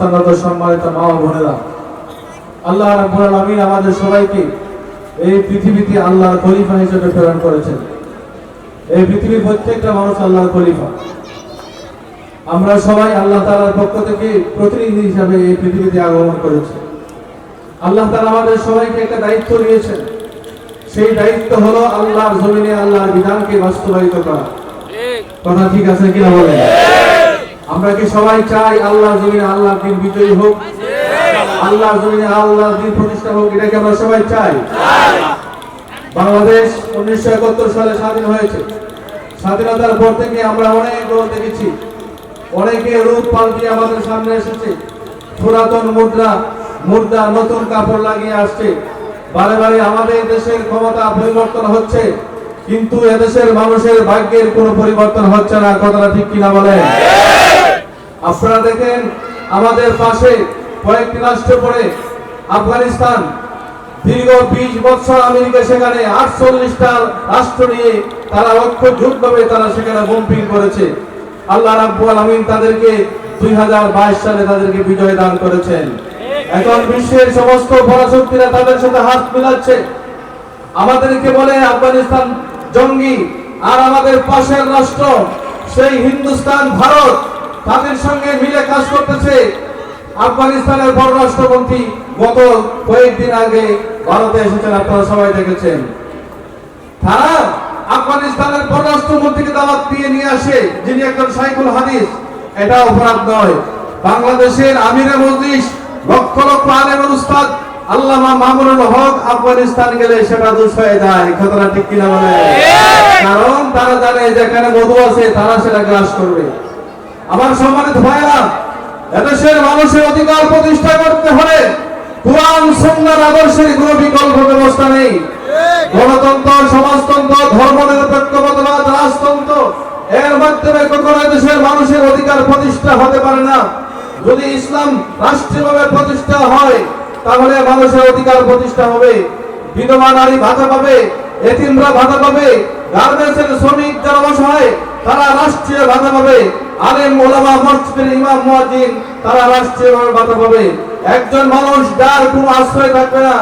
সম্মানিত মা ও বোনেরা, আল্লাহ রাব্বুল আলামিন আমাদের সবাইকে এই পৃথিবীতে আল্লাহর খলিফা হিসেবে প্রেরণ করেছেন। এই পৃথিবীর প্রত্যেকটা মানুষ আল্লাহর খলিফা। আমরা সবাই আল্লাহ তাআলার পক্ষ থেকে প্রতিনিধি হিসেবে এই পৃথিবীতে আগমন করেছি। আল্লাহ তাআলা আমাদের সবাইকে একটা দায়িত্ব দিয়েছেন। সেই দায়িত্ব হলো আল্লাহর জমিনে আল্লাহর বিধানকে বাস্তবায়িত করা। কথা ঠিক আছে কিনা বলেন? আমরা কি সবাই চাই আল্লাহর জমিনে আল্লাহর দ্বীন বিজয়ী হোক, আল্লাহর জমিনে আল্লাহর দ্বীন প্রতিষ্ঠা হোক? এটা কি আমরা সবাই চাই? বাংলাদেশ 1971 সালে স্বাধীন হয়েছে। স্বাধীনতার পর থেকে আমরা অনেক রোল দেখেছি, অনেকে রূপ পাল্টে আমাদের সামনে এসেছে। পুরাতন মুদ্রা নতুন কাপড় লাগিয়ে আসছে। বারে বারে আমাদের দেশের ক্ষমতা পরিবর্তন হচ্ছে, কিন্তু এদেশের মানুষের ভাগ্যের কোনো পরিবর্তন হচ্ছে না। কথাটা ঠিক কিনা বলেন? আপনারা দেখেন আমাদের পাশে কয়েকটি রাষ্ট্র পড়ে আফগানিস্তান, দীর্ঘ 20 বছর আমেরিকা সেখানে 48টা রাষ্ট্র নিয়ে তারা ঐক্যজোটভাবে তারা সেখানে বোম্বিং করেছে। আল্লাহ রাব্বুল আলামিন তাদেরকে 2022 সালে তাদেরকে বিজয় দান করেছেন। এখন বিশ্বের সমস্ত পরাশক্তিরা তাদের সাথে হাত মিলাচ্ছে, আমাদেরকে বলে আফগানিস্তান জঙ্গি। আর আমাদের পাশের রাষ্ট্র সেই হিন্দুস্তান, ভারত তাদের সঙ্গে মিলে কাজ করতেছে। আফগানিস্তানের পররাষ্ট্রমন্ত্রী গত কয়েকদিন আগে ভারতে এসেছেন, আপনারা সবাই দেখেছেন। তারা আফগানিস্তানের পররাষ্ট্রমন্ত্রীকে দাওয়াত দিয়ে নিয়ে আসে, যিনি একজন শাইখুল হাদিস। এটা অপরাধ নয়। বাংলাদেশের আমিরে মজলিস, লক্ষ লক্ষ আলেমের উস্তাদ আল্লামা মামুনুল হক আফগানিস্তান গেলে সেটা দোষ হয়ে যায়। কথাটা ঠিক কিনা বলে? কারণ তারা জানে যেখানে মধু আছে তারা সেটা গ্রাস করবে। আমার সম্মানিত ভাইরা, এদেশের মানুষের অধিকার প্রতিষ্ঠা করতে হলে কুরআন সুন্নাহর আদর্শের কোনো বিকল্প ব্যবস্থা নেই। গণতন্ত্র, সমাজতন্ত্র, ধর্মনিরপেক্ষবাদ, রাজতন্ত্র এর মাধ্যমে কখনো দেশের মানুষের অধিকার প্রতিষ্ঠা হতে পারে না। যদি ইসলাম রাষ্ট্রীয়ভাবে প্রতিষ্ঠা হয় তাহলে মানুষের অধিকার প্রতিষ্ঠা হবে। বিধবা নারী ভাতা পাবে, এতিমরা ভাতা পাবে, গার্মেন্টসের শ্রমিক যারা অসহায় তারা রাষ্ট্রীয় ভাতা পাবে, আলেম ওলামা, মসজিদের ইমাম মুয়াজ্জিন তারা রাষ্ট্রীয়ভাবে ভাতা পাবে। একজন মানুষ যার কোনো আশ্রয় থাকবে না,